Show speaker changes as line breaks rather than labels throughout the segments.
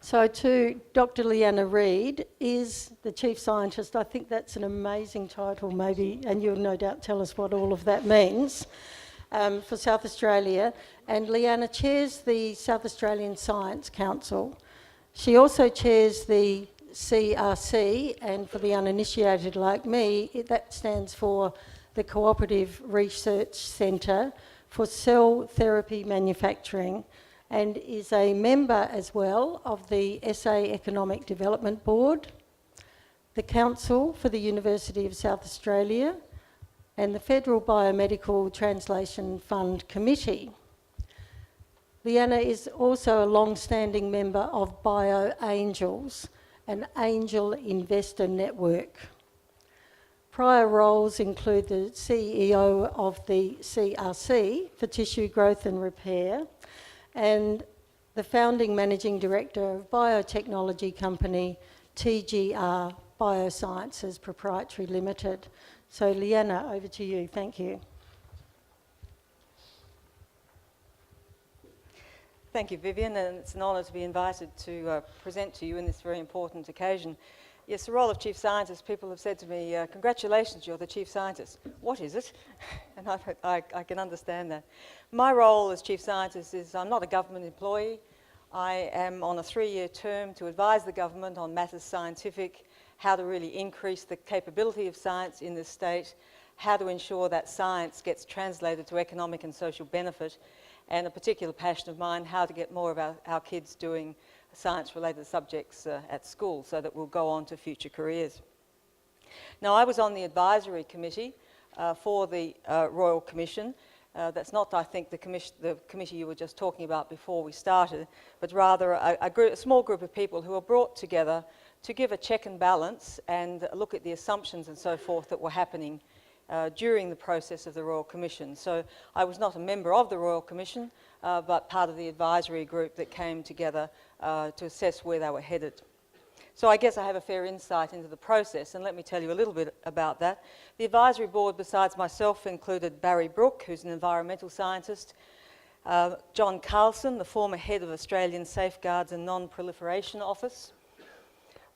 So to Dr. Leanna Read is the Chief Scientist. I think that's an amazing title maybe, and you'll no doubt tell us what all of that means for South Australia. And Leanna chairs the South Australian Science Council. She also chairs the CRC, and for the uninitiated like me, that stands for the Cooperative Research Centre for Cell Therapy Manufacturing, and is a member as well of the SA Economic Development Board, the Council for the University of South Australia, and the Federal Biomedical Translation Fund Committee. Leanna is also a long-standing member of BioAngels, an angel investor network. Prior roles include the CEO of the CRC for Tissue Growth and Repair, and the founding managing director of biotechnology company TGR Biosciences Proprietary Limited. So Leanna, over to you. Thank you.
Thank you, Vivian, and it's an honour to be invited to present to you in this very important occasion. Yes, the role of Chief Scientist, people have said to me, congratulations, you're the Chief Scientist. What is it? And I can understand that. My role as Chief Scientist is I'm not a government employee. I am on a 3-year term to advise the government on matters scientific, how to really increase the capability of science in this state, how to ensure that science gets translated to economic and social benefit, and a particular passion of mine, how to get more of our kids doing science-related subjects at school so that we'll go on to future careers. Now, I was on the advisory committee for the Royal Commission. That's not, I think, the committee you were just talking about before we started, but rather a small group of people who were brought together to give a check and balance and look at the assumptions and so forth that were happening during the process of the Royal Commission. So I was not a member of the Royal Commission, but part of the advisory group that came together to assess where they were headed. So I guess I have a fair insight into the process, and let me tell you a little bit about that. The advisory board, besides myself, included Barry Brook, who's an environmental scientist, John Carlson, the former head of Australian Safeguards and Non-Proliferation Office,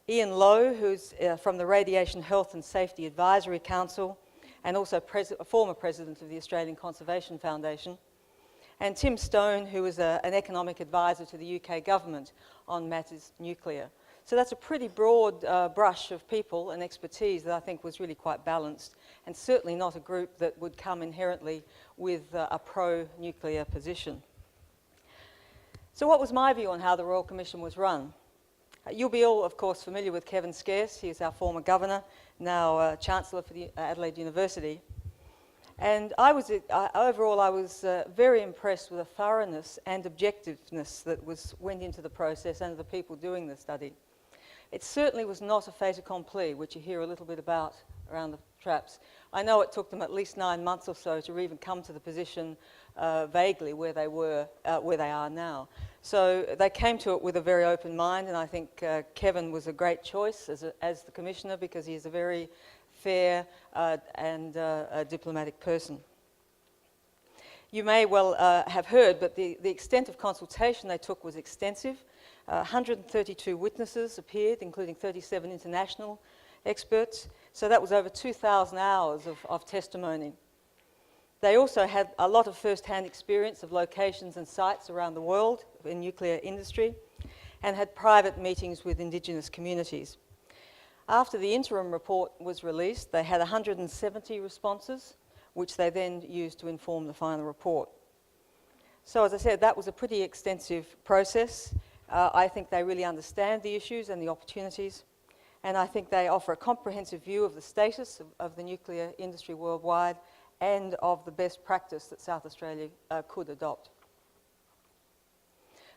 Ian Lowe, who's from the Radiation Health and Safety Advisory Council, and also a former president of the Australian Conservation Foundation, and Tim Stone, who was an economic advisor to the UK government on matters nuclear. So that's a pretty broad brush of people and expertise that I think was really quite balanced, and certainly not a group that would come inherently with a pro-nuclear position. So what was my view on how the Royal Commission was run? You'll be all, of course, familiar with Kevin Scarce. He is our former governor, now Chancellor for the Adelaide University. And overall, I was very impressed with the thoroughness and objectiveness that went into the process and the people doing the study. It certainly was not a fait accompli, which you hear a little bit about around the traps. I know it took them at least 9 months or so to even come to the position vaguely where they are now. So they came to it with a very open mind, and I think Kevin was a great choice as the Commissioner because he is a very fair and a diplomatic person. You may well have heard, but the extent of consultation they took was extensive. 132 witnesses appeared, including 37 international experts. So that was over 2,000 hours of testimony. They also had a lot of first-hand experience of locations and sites around the world in nuclear industry and had private meetings with Indigenous communities. After the interim report was released, they had 170 responses, which they then used to inform the final report. So as I said, that was a pretty extensive process. I think they really understand the issues and the opportunities, and I think they offer a comprehensive view of the status of the nuclear industry worldwide and of the best practice that South Australia could adopt.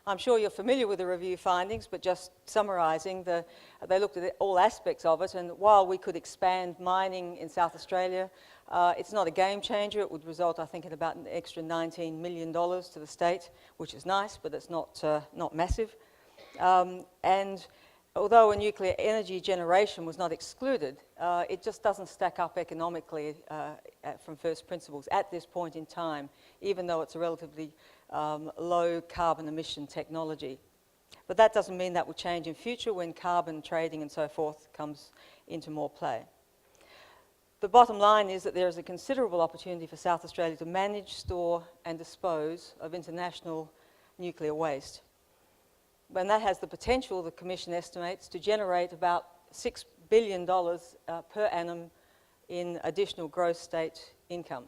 I'm sure you're familiar with the review findings, but just summarising, they looked at all aspects of it, and while we could expand mining in South Australia, it's not a game changer. It would result, I think, in about an extra $19 million to the state, which is nice, but it's not massive. And although a nuclear energy generation was not excluded, it just doesn't stack up economically from first principles at this point in time, even though it's a relatively low carbon emission technology. But that doesn't mean that will change in future when carbon trading and so forth comes into more play. The bottom line is that there is a considerable opportunity for South Australia to manage, store and dispose of international nuclear waste. And that has the potential, the Commission estimates, to generate about $6 billion per annum in additional gross state income.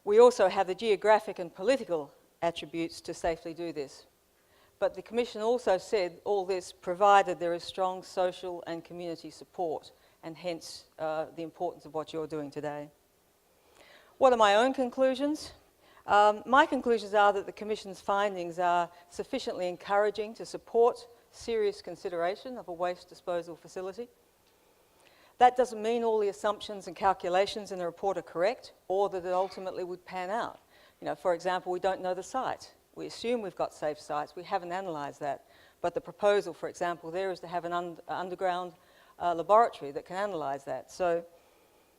We also have the geographic and political attributes to safely do this. But the Commission also said all this provided there is strong social and community support, and hence the importance of what you're doing today. What are my own conclusions? My conclusions are that the Commission's findings are sufficiently encouraging to support serious consideration of a waste disposal facility. That doesn't mean all the assumptions and calculations in the report are correct, or that it ultimately would pan out. You know, for example, we don't know the site. We assume we've got safe sites. We haven't analysed that. But the proposal, for example, there is to have an underground laboratory that can analyse that. So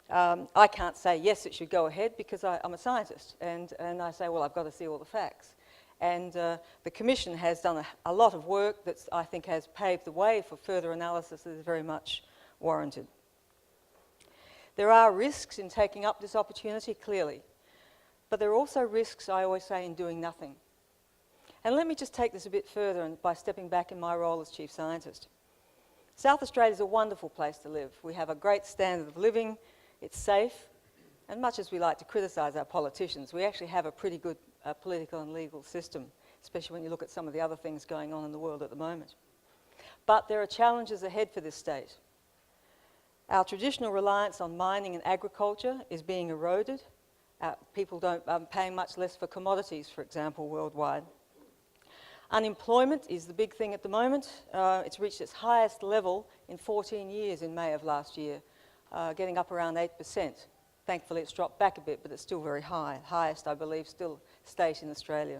I can't say, yes, it should go ahead, because I'm a scientist. And I say, well, I've got to see all the facts. And the Commission has done a lot of work that I think has paved the way for further analysis that is very much warranted. There are risks in taking up this opportunity, clearly. But there are also risks, I always say, in doing nothing. And let me just take this a bit further by stepping back in my role as Chief Scientist. South Australia is a wonderful place to live. We have a great standard of living, it's safe, and much as we like to criticise our politicians, we actually have a pretty good political and legal system, especially when you look at some of the other things going on in the world at the moment. But there are challenges ahead for this state. Our traditional reliance on mining and agriculture is being eroded. People are paying much less for commodities, for example, worldwide. Unemployment is the big thing at the moment. It's reached its highest level in 14 years in May of last year, getting up around 8%. Thankfully, it's dropped back a bit, but it's still very high. Highest, I believe, still state in Australia.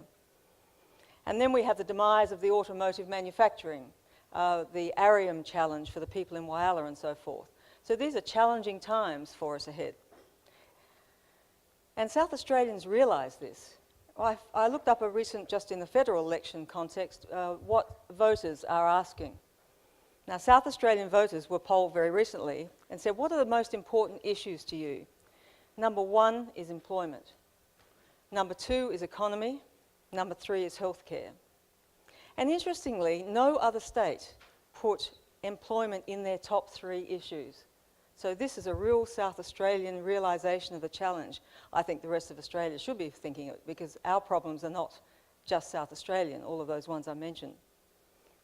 And then we have the demise of the automotive manufacturing, the Arium challenge for the people in Whyalla and so forth. So these are challenging times for us ahead. And South Australians realise this. I looked up a recent, just in the federal election context, what voters are asking. Now, South Australian voters were polled very recently and said, what are the most important issues to you? Number 1 is employment. Number 2 is economy. Number 3 is healthcare. And interestingly, no other state put employment in their top 3 issues. So this is a real South Australian realisation of the challenge. I think the rest of Australia should be thinking of it, because our problems are not just South Australian, all of those ones I mentioned.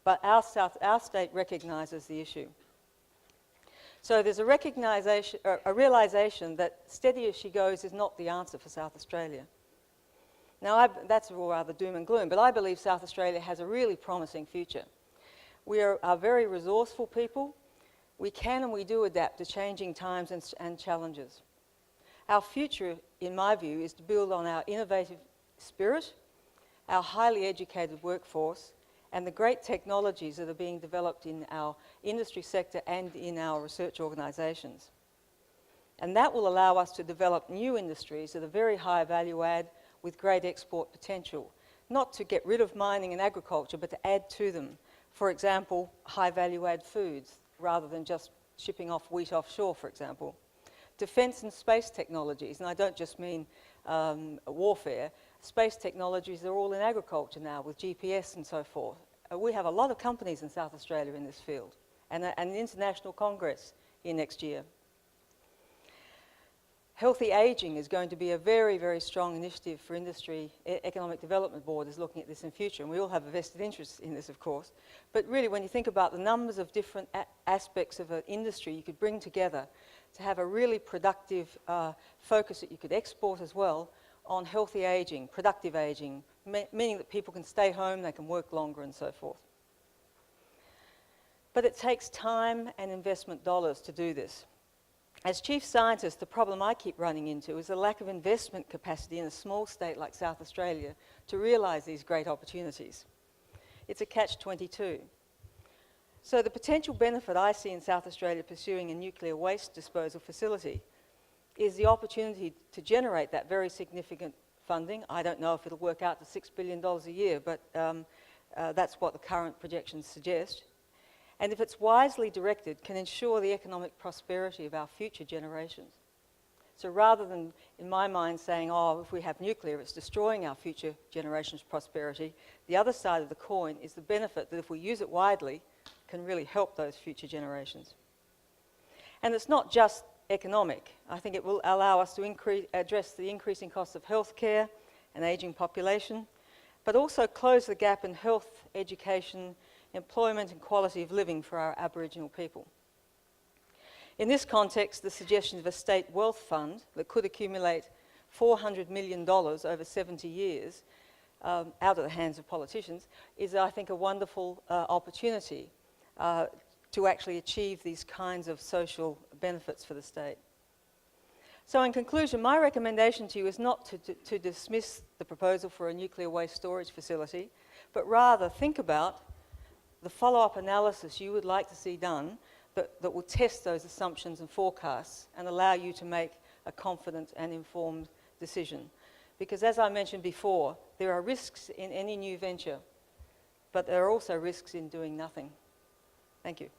But our state recognises the issue. So there's a realisation that steady as she goes is not the answer for South Australia. Now, that's rather doom and gloom, but I believe South Australia has a really promising future. We are very resourceful people. We can and we do adapt to changing times and challenges. Our future, in my view, is to build on our innovative spirit, our highly educated workforce, and the great technologies that are being developed in our industry sector and in our research organisations. And that will allow us to develop new industries that are very high value add with great export potential, not to get rid of mining and agriculture, but to add to them. For example, high value add foods, rather than just shipping off wheat offshore, for example. Defence and space technologies, and I don't just mean warfare. Space technologies are all in agriculture now, with GPS and so forth. We have a lot of companies in South Australia in this field, and an international congress here next year. Healthy ageing is going to be a very, very strong initiative for industry. Economic Development Board is looking at this in future, and we all have a vested interest in this, of course. But really, when you think about the numbers of different aspects of an industry you could bring together to have a really productive focus that you could export as well on healthy ageing, productive ageing, meaning that people can stay home, they can work longer and so forth. But it takes time and investment dollars to do this. As Chief Scientist, the problem I keep running into is a lack of investment capacity in a small state like South Australia to realise these great opportunities. It's a catch-22. So the potential benefit I see in South Australia pursuing a nuclear waste disposal facility is the opportunity to generate that very significant funding. I don't know if it'll work out to $6 billion a year, but That's what the current projections suggest. And if it's wisely directed, can ensure the economic prosperity of our future generations. So rather than, in my mind, saying, oh, if we have nuclear, it's destroying our future generations' prosperity, the other side of the coin is the benefit that if we use it widely, can really help those future generations. And it's not just economic. I think it will allow us to address the increasing costs of healthcare and ageing population, but also close the gap in health, education, employment and quality of living for our Aboriginal people. In this context, the suggestion of a state wealth fund that could accumulate $400 million over 70 years out of the hands of politicians is, I think, a wonderful opportunity to actually achieve these kinds of social benefits for the state. So in conclusion, my recommendation to you is not to dismiss the proposal for a nuclear waste storage facility, but rather think about the follow-up analysis you would like to see done that will test those assumptions and forecasts and allow you to make a confident and informed decision. Because as I mentioned before, there are risks in any new venture, but there are also risks in doing nothing. Thank you.